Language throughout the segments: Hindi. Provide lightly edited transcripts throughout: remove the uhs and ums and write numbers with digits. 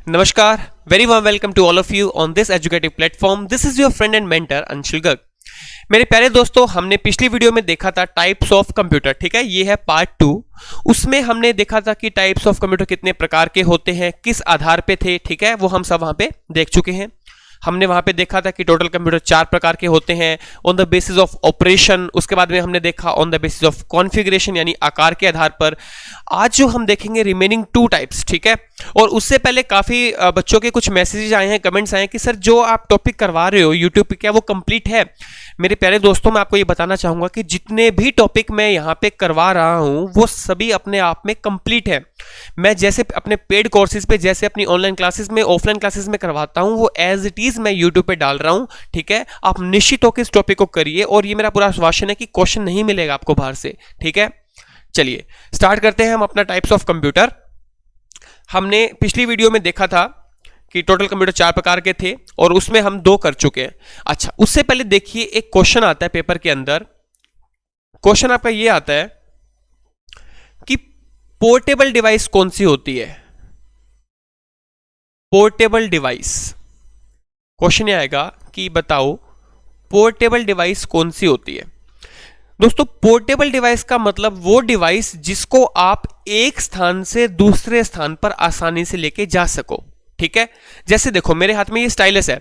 नमस्कार, very warm welcome to all of you on this educative platform. This is your friend and mentor Anshul Garg. मेरे प्यारे दोस्तों, हमने पिछली वीडियो में देखा था टाइप्स ऑफ कंप्यूटर। ठीक है, ये है पार्ट 2। उसमें हमने देखा था कि टाइप्स ऑफ कंप्यूटर कितने प्रकार के होते हैं, किस आधार पे थे। ठीक है, वो हम सब वहां पे देख चुके हैं। हमने वहां पे देखा था कि टोटल कंप्यूटर 4 प्रकार के होते हैं on the basis of operation. उसके बाद में हमने देखा on the basis of configuration, यानी आकार के आधार पर। आज जो हम देखेंगे रिमेनिंग 2 टाइप्स। ठीक है, और उससे पहले काफी बच्चों के कुछ मैसेजेस आए हैं, कमेंट्स आए हैं कि सर जो आप टॉपिक करवा रहे हो यूट्यूब पे, क्या वो कंप्लीट है? मेरे प्यारे दोस्तों, मैं आपको ये बताना चाहूंगा कि जितने भी टॉपिक मैं यहाँ पे करवा रहा हूँ वो सभी अपने आप में कंप्लीट है। मैं जैसे अपने पेड कोर्सेज पे, जैसे अपनी ऑनलाइन क्लासेस में, ऑफलाइन क्लासेस में करवाता हूँ, वो एज इट इज मैं यूट्यूब पे डाल रहा हूँ। ठीक है, आप निश्चित होकर इस टॉपिक को करिए और ये मेरा पूरा आश्वासन है कि क्वेश्चन नहीं मिलेगा आपको बाहर से। ठीक है, चलिए स्टार्ट करते हैं हम अपना टाइप्स ऑफ कंप्यूटर। हमने पिछली वीडियो में देखा था कि टोटल कंप्यूटर 4 प्रकार के थे और उसमें हम 2 कर चुके हैं। अच्छा, उससे पहले देखिए एक क्वेश्चन आता है पेपर के अंदर। क्वेश्चन आपका ये आता है कि पोर्टेबल डिवाइस कौन सी होती है? पोर्टेबल डिवाइस क्वेश्चन ये आएगा कि बताओ पोर्टेबल डिवाइस कौन सी होती है। दोस्तों, पोर्टेबल डिवाइस का मतलब वो डिवाइस जिसको आप एक स्थान से दूसरे स्थान पर आसानी से लेके जा सको। ठीक है, जैसे देखो मेरे हाथ में ये स्टाइलस है,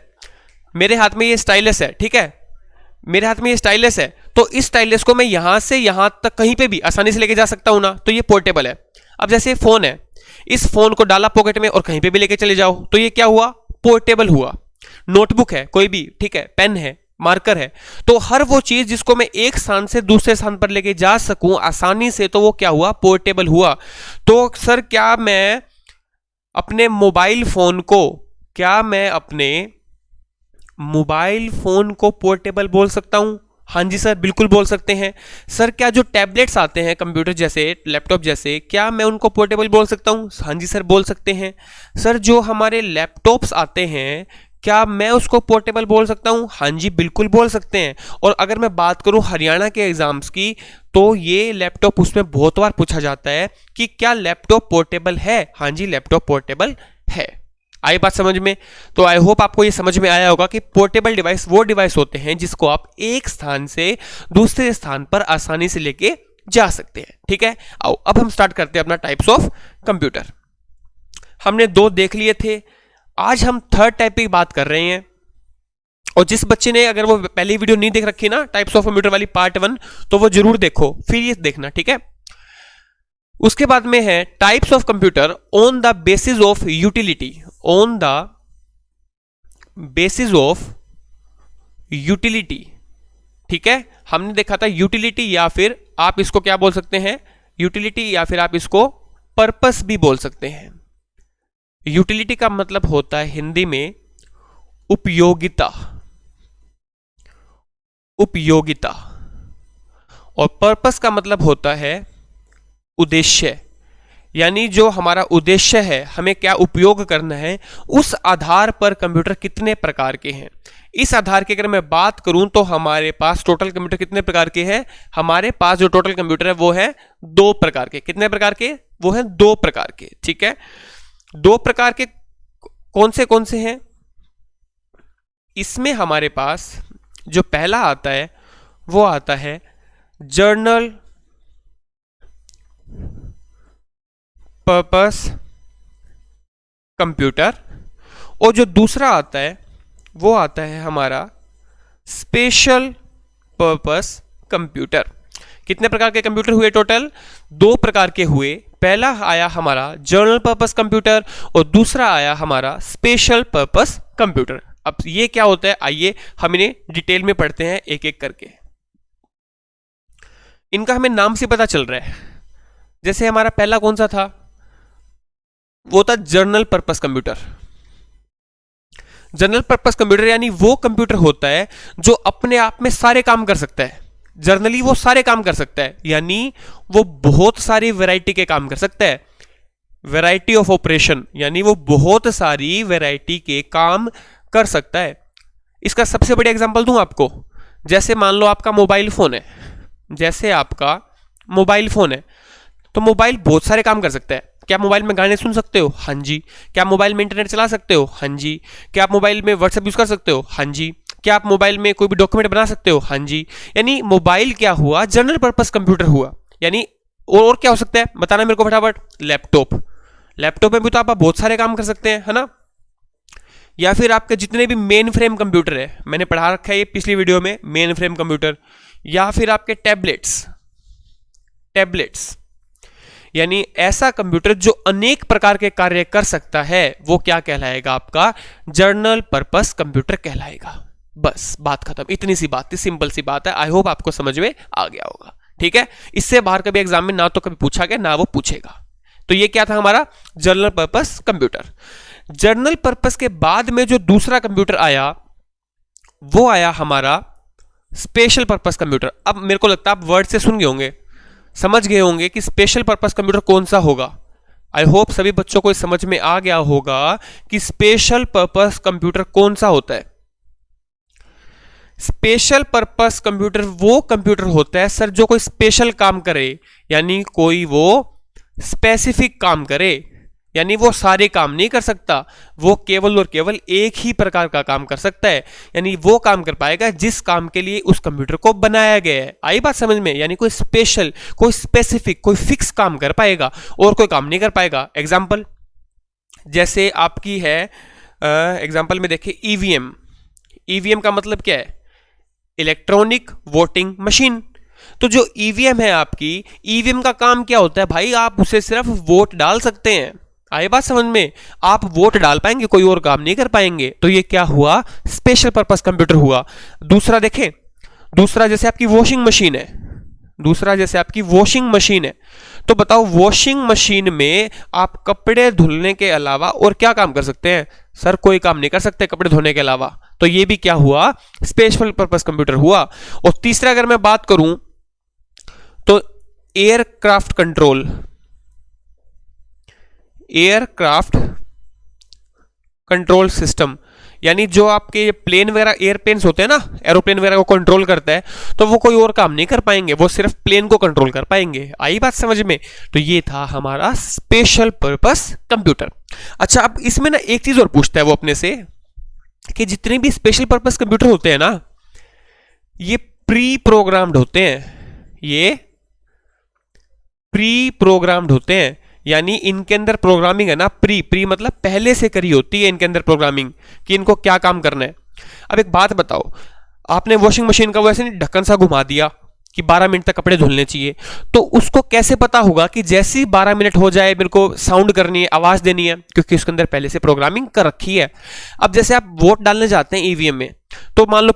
मेरे हाथ में ये स्टाइलस है। ठीक है, मेरे हाथ में ये स्टाइलस है, तो इस स्टाइलस को मैं यहां से यहां तक कहीं पे भी आसानी से लेके जा सकता हूं ना, तो ये पोर्टेबल है। अब जैसे फोन है, इस फोन को डाला पॉकेट में और कहीं पे भी लेके चले जाओ, तो ये क्या हुआ? पोर्टेबल हुआ। नोटबुक है कोई भी, ठीक है, पेन है, मार्कर है, तो हर वो चीज जिसको मैं एक स्थान से दूसरे स्थान पर लेके जा सकूं आसानी से, तो वो क्या हुआ? पोर्टेबल हुआ। तो सर क्या मैं अपने मोबाइल फोन को पोर्टेबल बोल सकता हूं? हाँ जी सर, बिल्कुल बोल सकते हैं। सर क्या जो टैबलेट्स आते हैं कंप्यूटर जैसे, लैपटॉप जैसे, क्या मैं उनको पोर्टेबल बोल सकता हूं? हाँ जी सर, बोल सकते हैं। सर जो हमारे लैपटॉप्स आते हैं, क्या मैं उसको पोर्टेबल बोल सकता हूं? हाँ जी, बिल्कुल बोल सकते हैं। और अगर मैं बात करूं हरियाणा के एग्जाम्स की, तो ये लैपटॉप उसमें बहुत बार पूछा जाता है कि क्या लैपटॉप पोर्टेबल है? हाँ जी, लैपटॉप पोर्टेबल है। आई बात समझ में? तो आई होप आपको ये समझ में आया होगा कि पोर्टेबल डिवाइस वो डिवाइस होते हैं जिसको आप एक स्थान से दूसरे स्थान पर आसानी से लेके जा सकते हैं। ठीक है, आओ अब हम स्टार्ट करते हैं अपना टाइप्स ऑफ कंप्यूटर। हमने 2 देख लिए थे, आज हम 3rd टाइप की बात कर रहे हैं। और जिस बच्चे ने अगर वो पहली वीडियो नहीं देख रखी ना, टाइप्स ऑफ कंप्यूटर वाली पार्ट 1, तो वो जरूर देखो, फिर ये देखना। ठीक है, उसके बाद में है types of computer on the basis of utility. On the basis of utility. ठीक है, हमने देखा था यूटिलिटी, या फिर आप इसको क्या बोल सकते हैं? यूटिलिटी, या फिर आप इसको पर्पस भी बोल सकते हैं। यूटिलिटी का मतलब होता है हिंदी में उपयोगिता, उपयोगिता। और पर्पस का मतलब होता है उद्देश्य, यानी जो हमारा उद्देश्य है, हमें क्या उपयोग करना है, उस आधार पर कंप्यूटर कितने प्रकार के हैं। इस आधार की अगर मैं बात करूं तो हमारे पास टोटल कंप्यूटर कितने प्रकार के हैं? हमारे पास जो टोटल कंप्यूटर है वो है 2 प्रकार के। कितने प्रकार के? वो है 2 प्रकार के। ठीक है, 2 प्रकार के कौन से हैं? इसमें हमारे पास जो पहला आता है वो आता है जर्नल पर्पस कंप्यूटर, और जो दूसरा आता है वो आता है हमारा स्पेशल पर्पस कंप्यूटर। कितने प्रकार के कंप्यूटर हुए? टोटल 2 प्रकार के हुए। पहला आया हमारा जर्नल पर्पस कंप्यूटर और दूसरा आया हमारा स्पेशल पर्पस कंप्यूटर। अब ये क्या होता है, आइए हम इन्हें डिटेल में पढ़ते हैं एक एक करके। इनका हमें नाम से पता चल रहा है। जैसे हमारा पहला कौन सा था? वो था journal purpose computer. General purpose computer यानी वो कंप्यूटर होता है जो अपने आप में सारे काम कर सकता है। जर्नली वो सारे काम कर सकता है, यानी वो बहुत सारी वैरायटी के काम कर सकता है। वैरायटी ऑफ ऑपरेशन, यानी वो बहुत सारी वैरायटी के काम कर सकता है। इसका सबसे बड़ी एग्जांपल दूं आपको, जैसे मान लो आपका मोबाइल फोन है, जैसे आपका मोबाइल फोन है तो मोबाइल बहुत सारे काम कर सकता है। क्या मोबाइल में गाने सुन सकते हो? हाँ जी। क्या मोबाइल में इंटरनेट चला सकते हो? हाँ जी। क्या आप मोबाइल में व्हाट्सएप यूज कर सकते हो? हाँ जी। क्या आप मोबाइल में कोई भी डॉक्यूमेंट बना सकते हो? हाँ जी। यानी मोबाइल क्या हुआ? जनरल पर्पस कंप्यूटर हुआ। यानी और क्या हो सकता है बताना मेरे को फटाफट। लैपटॉप, लैपटॉप में भी तो आप बहुत सारे काम कर सकते हैं, है ना। या फिर आपके जितने भी मेन फ्रेम कंप्यूटर है, मैंने पढ़ा रखा है ये पिछली वीडियो में, मेन फ्रेम कंप्यूटर। या फिर आपके टैबलेट्स, टैबलेट्स यानी ऐसा कंप्यूटर जो अनेक प्रकार के कार्य कर सकता है, वो क्या कहलाएगा? आपका जनरल पर्पस कंप्यूटर कहलाएगा। बस बात खत्म। इतनी सी बात थी, सिंपल सी बात है। आई होप आपको समझ में आ गया होगा। ठीक है, इससे बाहर कभी एग्जाम में ना तो कभी पूछा गया ना वो पूछेगा। तो ये क्या था हमारा general purpose computer. General purpose के बाद में जो दूसरा कंप्यूटर आया वो आया हमारा स्पेशल पर्पस कंप्यूटर। अब मेरे को लगता है आप वर्ड से सुन गए होंगे, समझ गए होंगे कि स्पेशल पर्पस कंप्यूटर कौन सा होगा। आई होप सभी बच्चों को समझ में आ गया होगा कि स्पेशल पर्पस कंप्यूटर कौन सा होता है। स्पेशल पर्पस कंप्यूटर वो कंप्यूटर होता है सर जो कोई स्पेशल काम करे, यानी कोई वो स्पेसिफिक काम करे, यानी वो सारे काम नहीं कर सकता, वो केवल और केवल एक ही प्रकार का काम कर सकता है। यानी वो काम कर पाएगा जिस काम के लिए उस कंप्यूटर को बनाया गया है। आई बात समझ में? यानी कोई स्पेशल, कोई स्पेसिफिक, कोई फिक्स काम कर पाएगा और कोई काम नहीं कर पाएगा। एग्जाम्पल जैसे आपकी है, एग्जाम्पल में देखिए ईवीएम। ईवीएम का मतलब क्या है? Electronic voting machine. तो जो ईवीएम है आपकी, ईवीएम का काम क्या होता है भाई? आप उसे सिर्फ वोट डाल सकते हैं। आई बात समझ में? आप वोट डाल पाएंगे, कोई और काम नहीं कर पाएंगे। तो ये क्या हुआ? स्पेशल पर्पस कंप्यूटर हुआ। दूसरा देखें, दूसरा जैसे आपकी वॉशिंग मशीन है, दूसरा जैसे आपकी वॉशिंग मशीन है, तो बताओ वॉशिंग मशीन में आप कपड़े धुलने के अलावा और क्या काम कर सकते हैं? सर कोई काम नहीं कर सकते कपड़े धोने के अलावा। तो ये भी क्या हुआ? स्पेशल पर्पस कंप्यूटर हुआ। और तीसरा अगर मैं बात करूं तो aircraft control, aircraft control system, यानी जो आपके प्लेन वगैरह एयरप्लेन्स होते हैं ना, एरोप्लेन वगैरह को कंट्रोल करता है, तो वो कोई और काम नहीं कर पाएंगे, वो सिर्फ प्लेन को कंट्रोल कर पाएंगे। आई बात समझ में? तो ये था हमारा स्पेशल पर्पस कंप्यूटर। अच्छा, अब इसमें ना एक चीज और पूछता है वो अपने से कि जितने भी स्पेशल पर्पस कंप्यूटर होते हैं ना, ये प्री प्रोग्राम्ड होते हैं। ये प्री प्रोग्राम्ड होते हैं, यानी इनके अंदर प्रोग्रामिंग है ना, प्री मतलब पहले से करी होती है इनके अंदर प्रोग्रामिंग कि इनको क्या काम करना है। अब एक बात बताओ, आपने वॉशिंग मशीन का वैसे नहीं ढक्कन सा घुमा दिया कि 12 मिनट तक कपड़े धुलने चाहिए, तो उसको कैसे पता होगा कि जैसे ही 12 मिनट हो जाए मेरे को साउंड करनी है, आवाज देनी है? क्योंकि उसके अंदर पहले से प्रोग्रामिंग कर रखी है। अब जैसे आप वोट डालने जाते हैं ईवीएम में, तो मान लो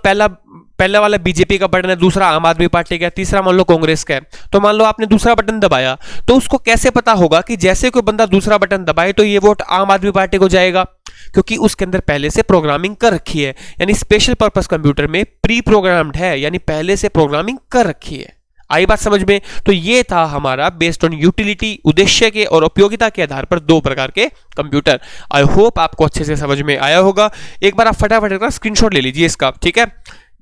पहला वाला बीजेपी का बटन है, दूसरा आम आदमी पार्टी का है, तीसरा मान लो कांग्रेस का है, तो मान लो आपने दूसरा बटन दबाया, तो उसको कैसे पता होगा कि जैसे कोई बंदा दूसरा बटन दबाए तो ये वोट आम आदमी पार्टी को जाएगा? क्योंकि उसके अंदर पहले से प्रोग्रामिंग कर रखी है। यानी स्पेशल पर्पस कंप्यूटर में प्री प्रोग्राम्ड है, यानी पहले से प्रोग्रामिंग कर रखी है। आई बात समझ में? तो ये था हमारा बेस्ड ऑन यूटिलिटी, उद्देश्य के और उपयोगिता के आधार पर दो प्रकार के कंप्यूटर। आई होप आपको अच्छे से समझ में आया होगा। एक बार आप फटाफट का स्क्रीनशॉट ले लीजिए इसका, ठीक है?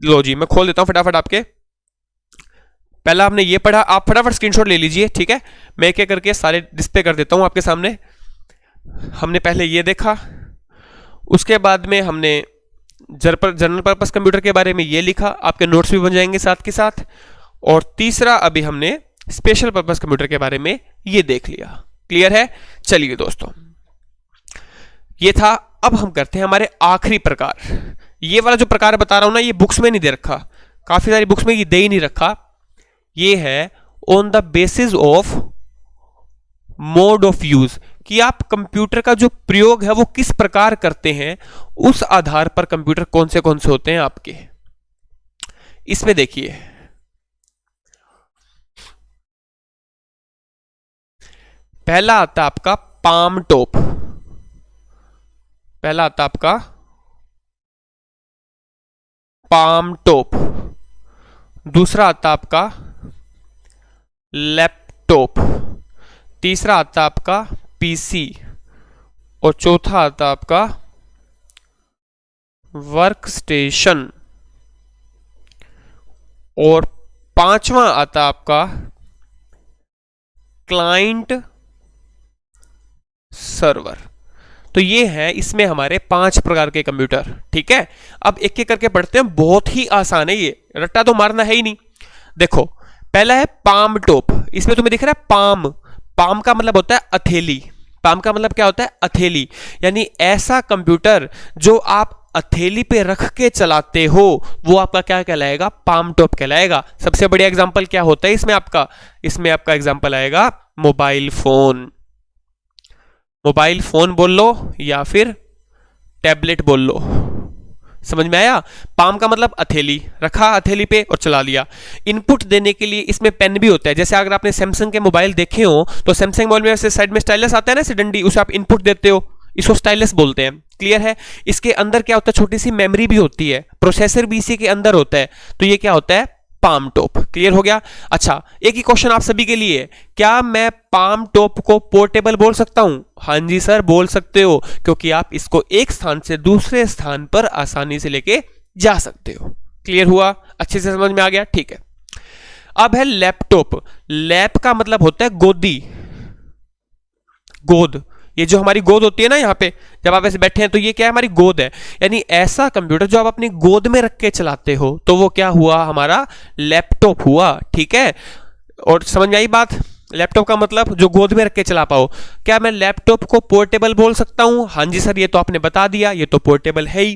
लो जी, मैं खोल देता हूं फटाफट आपके। पहला आपने ये पढ़ा, आप फटाफट स्क्रीनशॉट ले लीजिए, ठीक है? मैं एक एक करके सारे डिस्प्ले कर देता हूं आपके सामने। हमने पहले ये देखा, उसके बाद में हमने जनरल पर्पस कंप्यूटर के बारे में ये लिखा, आपके नोट्स भी बन जाएंगे साथ के साथ। और तीसरा अभी हमने स्पेशल पर्पस कंप्यूटर के बारे में ये देख लिया। क्लियर है? चलिए दोस्तों, ये था। अब हम करते हैं हमारे आखिरी प्रकार। ये वाला जो प्रकार बता रहा हूं ना, ये बुक्स में नहीं दे रखा, काफी सारी बुक्स में ये दे ही नहीं रखा। ये है on the basis of mode of use, कि आप कंप्यूटर का जो प्रयोग है वो किस प्रकार करते हैं, उस आधार पर कंप्यूटर कौन से होते हैं आपके। इसमें देखिए, पहला आता आपका पाम टॉप, पहला आता आपका पाम टॉप, दूसरा आता आपका लैपटॉप, तीसरा आता आपका पीसी, और चौथा आता आपका वर्क स्टेशन, और पांचवा आता आपका क्लाइंट सर्वर। तो ये है इसमें हमारे 5 प्रकार के कंप्यूटर, ठीक है। अब एक एक करके पढ़ते हैं, बहुत ही आसान है, ये रट्टा तो मारना है ही नहीं। देखो पहला है पाम टॉप, इसमें तुम्हें दिख रहा है पाम, पाम का मतलब होता है हथेली, पाम का मतलब क्या होता है हथेली, यानी ऐसा कंप्यूटर जो आप हथेली पे रख के चलाते हो वो आपका क्या कहलाएगा, पाम टॉप कहलाएगा। सबसे बढ़िया एग्जांपल क्या होता है इसमें आपका एग्जांपल आएगा मोबाइल फोन। मोबाइल फोन बोल लो या फिर टैबलेट बोल लो, समझ में आया। पाम का मतलब हथेली, रखा हथेली पे और चला लिया। इनपुट देने के लिए इसमें पेन भी होता है, जैसे अगर आपने सैमसंग के मोबाइल देखे हो तो सैमसंग मोबाइल में ऐसे साइड में स्टाइलस आता है ना, ऐसे डंडी, उसे आप इनपुट देते हो, इसको स्टाइलस बोलते हैं। क्लियर है। इसके अंदर क्या होता है, छोटी सी मेमोरी भी होती है, प्रोसेसर भी इसी के अंदर होता है, तो ये क्या होता है, पाम टॉप। क्लियर हो गया। अच्छा, एक ही क्वेश्चन आप सभी के लिए, क्या मैं पाम टॉप को पोर्टेबल बोल सकता हूं? हाँ जी सर बोल सकते हो, क्योंकि आप इसको एक स्थान से दूसरे स्थान पर आसानी से लेके जा सकते हो। क्लियर हुआ, अच्छे से समझ में आ गया, ठीक है। अब है लैपटॉप। लैप का मतलब होता है गोदी, गोद, ये जो हमारी गोद होती है ना, यहाँ पे जब आप ऐसे बैठे हैं तो ये क्या है, हमारी गोद है। यानी ऐसा कंप्यूटर जो आप अपनी गोद में रख के चलाते हो, तो वो क्या हुआ, हमारा लैपटॉप हुआ। ठीक है, और समझ में आई बात। लैपटॉप का मतलब जो गोद में रख के चला पाओ। क्या मैं लैपटॉप को पोर्टेबल बोल सकता हूं? हाँ जी सर, ये तो आपने बता दिया, ये तो पोर्टेबल है ही।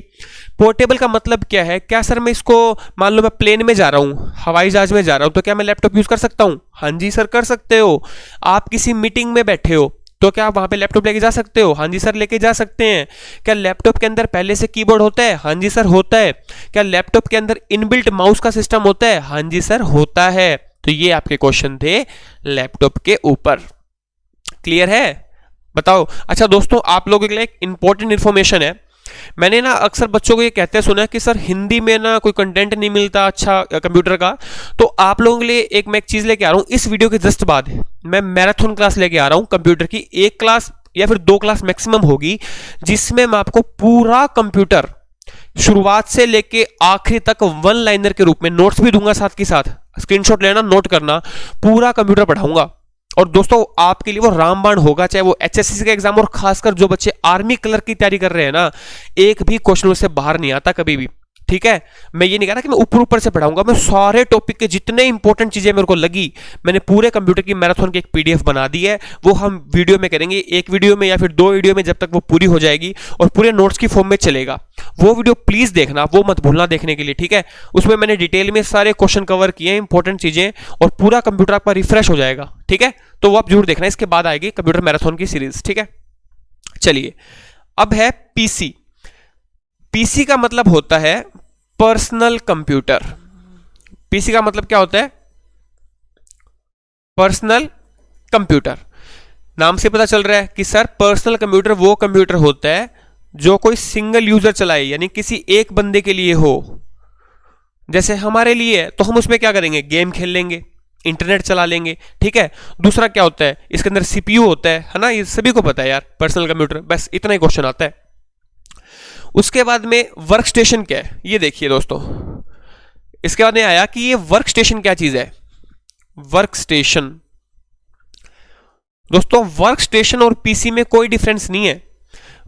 पोर्टेबल का मतलब क्या है? क्या सर मैं इसको, मान लो मैं प्लेन में जा रहा हूं, हवाई जहाज में जा रहा हूं, तो क्या मैं लैपटॉप यूज कर सकता हूं? हाँ जी सर कर सकते हो। आप किसी मीटिंग में बैठे हो तो क्या आप वहां पे लैपटॉप लेके जा सकते हो? हाँ जी सर लेके जा सकते हैं। क्या लैपटॉप के अंदर पहले से कीबोर्ड होता है? हाँ जी सर होता है। क्या लैपटॉप के अंदर इनबिल्ट माउस का सिस्टम होता है? हाँ जी सर होता है। तो ये आपके क्वेश्चन थे लैपटॉप के ऊपर। क्लियर है? बताओ। अच्छा दोस्तों, आप लोगों के लिए एक इंपॉर्टेंट इंफॉर्मेशन है। मैंने ना अक्सर बच्चों को ये कहते सुना कि सर हिंदी में ना कोई कंटेंट नहीं मिलता अच्छा कंप्यूटर का, तो आप लोगों के लिए मैं एक चीज लेके आ रहा हूं। इस वीडियो के जस्ट बाद मैं मैराथन क्लास लेके आ रहा हूं कंप्यूटर की। 1 क्लास या फिर 2 क्लास मैक्सिमम होगी, जिसमें मैं आपको पूरा कंप्यूटर शुरुआत से लेके आखिरी तक वन लाइनर के रूप में नोट्स भी दूंगा, साथ के साथ स्क्रीनशॉट लेना, नोट करना, पूरा कंप्यूटर पढ़ाऊंगा। और दोस्तों आपके लिए वो रामबाण होगा, चाहे वो एचएससी का एग्जाम, और खासकर जो बच्चे आर्मी क्लर्क की तैयारी कर रहे हैं ना, एक भी क्वेश्चन उससे बाहर नहीं आता कभी भी। ठीक है, मैं ये नहीं कह रहा कि मैं ऊपर ऊपर से पढ़ाऊंगा, मैं सारे टॉपिक के जितने इंपॉर्टेंट चीजें मेरे को लगी, मैंने पूरे कंप्यूटर की मैराथन की एक पीडीएफ बना दी है, वो हम वीडियो में करेंगे, एक वीडियो में या फिर 2 वीडियो में, जब तक वो पूरी हो जाएगी और पूरे नोट्स की फॉर्म में चलेगा। वो वीडियो प्लीज देखना, वो मत भूलना देखने के लिए। ठीक है, उसमें मैंने डिटेल में सारे क्वेश्चन कवर किए हैं, इंपॉर्टेंट चीजें, और पूरा कंप्यूटर आपका रिफ्रेश हो जाएगा। ठीक है, तो वो आप जरूर देखना, इसके बाद आएगी कंप्यूटर मैराथन की सीरीज। ठीक है, चलिए अब है पीसी। पीसी का मतलब होता है पर्सनल कंप्यूटर। पीसी का मतलब क्या होता है? Personal computer. नाम से पता चल रहा है कि सर पर्सनल कंप्यूटर वो कंप्यूटर होता है जो कोई सिंगल यूजर चलाए, यानी किसी एक बंदे के लिए हो। जैसे हमारे लिए है तो हम उसमें क्या करेंगे, गेम खेल लेंगे, इंटरनेट चला लेंगे। ठीक है, दूसरा क्या होता है, इसके अंदर सीपीयू होता है ना, ये सभी को पता है यार, पर्सनल कंप्यूटर। बस इतना ही क्वेश्चन आता है। उसके बाद में वर्क स्टेशन क्या है, ये देखिए दोस्तों। इसके बाद में आया कि ये वर्क स्टेशन क्या चीज है। वर्क स्टेशन दोस्तों, वर्क स्टेशन और पीसी में कोई डिफरेंस नहीं है।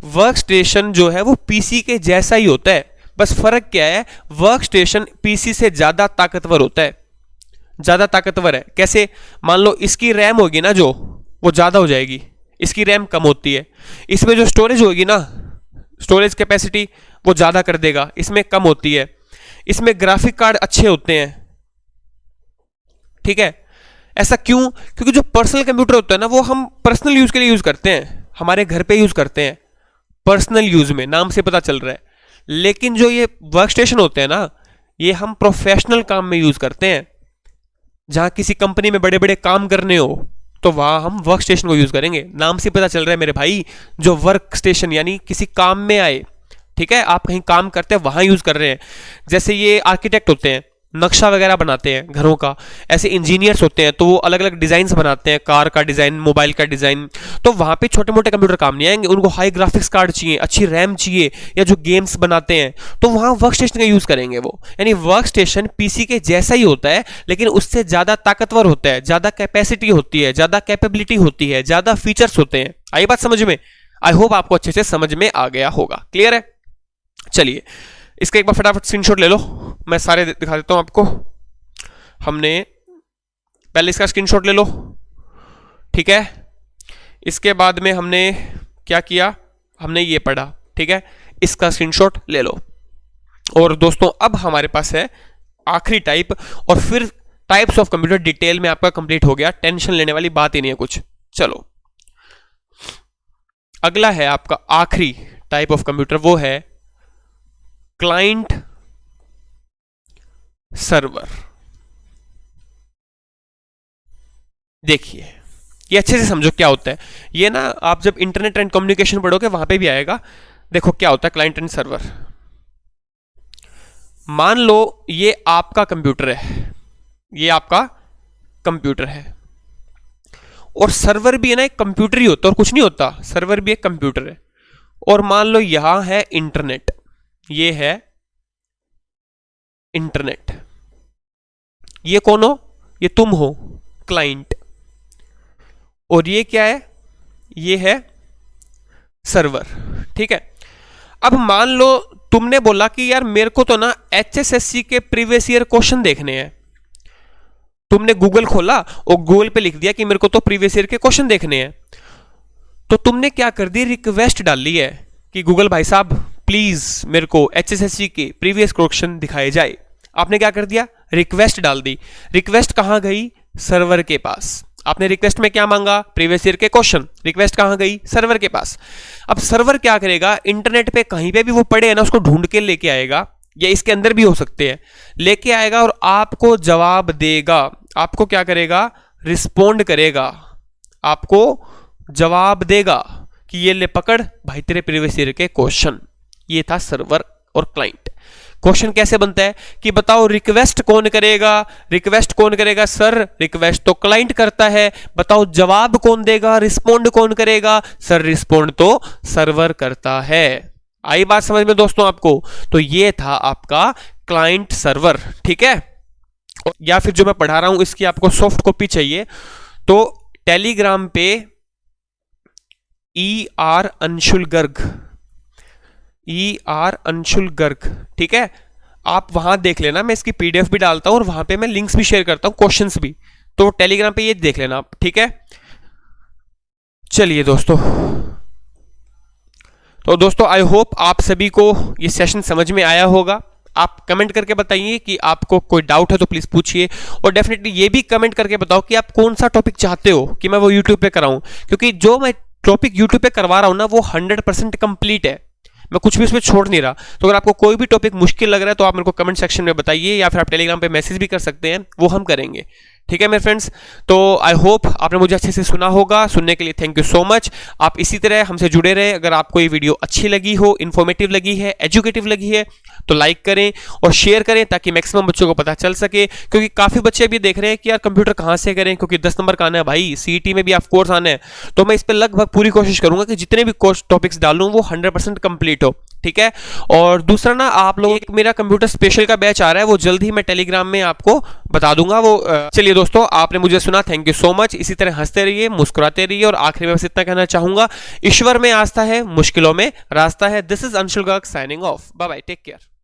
वर्क स्टेशन जो है वो पीसी के जैसा ही होता है, बस फर्क क्या है, वर्क स्टेशन पीसी से ज्यादा ताकतवर होता है। ज्यादा ताकतवर है कैसे? मान लो इसकी रैम होगी ना जो, वो ज्यादा हो जाएगी, इसकी रैम कम होती है। इसमें जो स्टोरेज होगी ना, स्टोरेज कैपेसिटी, वो ज्यादा कर देगा, इसमें कम होती है। इसमें ग्राफिक कार्ड अच्छे होते हैं। ठीक है, ऐसा क्यों? क्योंकि जो पर्सनल कंप्यूटर होता है ना, वो हम पर्सनल यूज के लिए यूज करते हैं, हमारे घर पे यूज करते हैं, पर्सनल यूज में, नाम से पता चल रहा है। लेकिन जो ये वर्क स्टेशन होते हैं ना, ये हम प्रोफेशनल काम में यूज करते हैं। जहां किसी कंपनी में बड़े बड़े काम करने हो तो वहां हम वर्क स्टेशन को यूज करेंगे। नाम से पता चल रहा है मेरे भाई, जो वर्क स्टेशन यानी किसी काम में आए। ठीक है, आप कहीं काम करते हैं वहां यूज कर रहे हैं। जैसे ये आर्किटेक्ट होते हैं, नक्शा वगैरह बनाते हैं घरों का, ऐसे इंजीनियर्स होते हैं तो वो अलग अलग डिजाइन बनाते हैं, कार का डिजाइन, मोबाइल का डिजाइन। तो वहां पे छोटे मोटे कंप्यूटर काम नहीं आएंगे, उनको हाई ग्राफिक्स कार्ड चाहिए, अच्छी रैम चाहिए, या जो गेम्स बनाते हैं तो वहां वर्क स्टेशन का यूज करेंगे वो। यानी वर्क स्टेशन पीसी के जैसा ही होता है, लेकिन उससे ज्यादा ताकतवर होता है, ज्यादा कैपेसिटी होती है, ज्यादा कैपेबिलिटी होती है, ज्यादा फीचर्स होते हैं। आई बात समझ में? आई होप आपको अच्छे से समझ में आ गया होगा। क्लियर है? चलिए इसका एक बार फटाफट स्क्रीनशॉट ले लो, मैं सारे दिखा देता हूं आपको। हमने पहले इसका स्क्रीनशॉट ले लो, ठीक है। इसके बाद में हमने क्या किया, हमने ये पढ़ा, ठीक है। इसका स्क्रीनशॉट ले लो। और दोस्तों अब हमारे पास है आखिरी टाइप, और फिर टाइप्स ऑफ कंप्यूटर डिटेल में आपका कंप्लीट हो गया, टेंशन लेने वाली बात ही नहीं है कुछ। चलो अगला है आपका आखिरी टाइप ऑफ कंप्यूटर, वो है क्लाइंट सर्वर। देखिए ये अच्छे से समझो क्या होता है ये ना, आप जब इंटरनेट एंड कम्युनिकेशन पढ़ोगे वहां पे भी आएगा। देखो क्या होता है क्लाइंट एंड सर्वर। मान लो ये आपका कंप्यूटर है, ये आपका कंप्यूटर है, और सर्वर भी है ना, एक कंप्यूटर ही होता है और कुछ नहीं होता, सर्वर भी एक कंप्यूटर है। और मान लो यहां है इंटरनेट, ये है इंटरनेट, ये कौन हो, ये तुम हो क्लाइंट, और ये क्या है, ये है सर्वर, ठीक है। अब मान लो तुमने बोला कि यार मेरे को तो ना HSSC के प्रीवियस ईयर क्वेश्चन देखने हैं। तुमने गूगल खोला और गूगल पे लिख दिया कि मेरे को तो प्रीवियस ईयर के क्वेश्चन देखने हैं। तो तुमने क्या कर दी, रिक्वेस्ट डाल ली है कि गूगल भाई साहब प्लीज मेरे को HSSC के प्रीवियस क्वेश्चन दिखाए जाए। आपने क्या कर दिया, रिक्वेस्ट डाल दी। रिक्वेस्ट कहां गई, सर्वर के पास। आपने रिक्वेस्ट में क्या मांगा, प्रीवियस ईयर के क्वेश्चन, रिक्वेस्ट कहां गई, सर्वर के पास। अब सर्वर क्या करेगा, इंटरनेट पे कहीं पे भी वो पड़े है ना, उसको ढूंढ के लेके आएगा, या इसके अंदर भी हो सकते हैं, लेके आएगा और आपको जवाब देगा। आपको क्या करेगा, रिस्पोंड करेगा, आपको जवाब देगा कि ये ले पकड़ भाई तेरे प्रीवियस ईयर के क्वेश्चन। ये था सर्वर और क्लाइंट। क्वेश्चन कैसे बनता है कि बताओ रिक्वेस्ट कौन करेगा, रिक्वेस्ट कौन करेगा, सर रिक्वेस्ट तो क्लाइंट करता है। बताओ जवाब कौन देगा, रिस्पोंड कौन करेगा, सर रिस्पोंड तो सर्वर करता है। आई बात समझ में दोस्तों आपको? तो ये था आपका क्लाइंट सर्वर, ठीक है। या फिर जो मैं पढ़ा रहा हूं इसकी आपको सॉफ्ट कॉपी चाहिए तो टेलीग्राम पे ER अंशुल गर्ग, ER अंशुल गर्ग, ठीक है, आप वहां देख लेना। मैं इसकी PDF भी डालता हूं और वहां पे मैं लिंक्स भी शेयर करता हूं, क्वेश्चंस भी, तो टेलीग्राम पे ये देख लेना आप, ठीक है। चलिए दोस्तों, तो दोस्तों आई होप आप सभी को ये सेशन समझ में आया होगा। आप कमेंट करके बताइए कि आपको कोई डाउट है तो प्लीज पूछिए, और डेफिनेटली ये भी कमेंट करके बताओ कि आप कौन सा टॉपिक चाहते हो कि मैं वो यूट्यूब पे कराऊं, क्योंकि जो मैं टॉपिक यूट्यूब पे करवा रहा हूं ना वो 100% कंप्लीट है, मैं कुछ भी उसमें छोड़ नहीं रहा। तो अगर आपको कोई भी टॉपिक मुश्किल लग रहा है तो आप मेरे को कमेंट सेक्शन में बताइए, या फिर आप टेलीग्राम पे मैसेज भी कर सकते हैं, वो हम करेंगे, ठीक है मेरे फ्रेंड्स। तो आई होप आपने मुझे अच्छे से सुना होगा, सुनने के लिए थैंक यू सो मच। आप इसी तरह हमसे जुड़े रहे। अगर आपको ये वीडियो अच्छी लगी हो, इन्फॉर्मेटिव लगी है, एजुकेटिव लगी है, तो लाइक करें और शेयर करें ताकि मैक्सिमम बच्चों को पता चल सके, क्योंकि काफी बच्चे भी देख रहे हैं कि यार कंप्यूटर कहां से करें, क्योंकि 10 नंबर का आना है भाई, CET में भी आप कोर्स आना है। तो मैं इस पर लगभग पूरी कोशिश करूंगा कि जितने भी कोर्स टॉपिक्स डालूं वो 100% कंप्लीट हो, ठीक है। और दूसरा ना, आप लोग एक मेरा कंप्यूटर स्पेशल का बैच आ रहा है, वो जल्द ही मैं टेलीग्राम में आपको बता दूंगा वो। चलिए दोस्तों, आपने मुझे सुना, थैंक यू सो मच। इसी तरह हंसते रहिए, मुस्कुराते रहिए, और आखिरी में बस इतना कहना चाहूंगा, ईश्वर में आस्था है, मुश्किलों में रास्ता है। This is Anshul Garg signing off, bye bye, take care.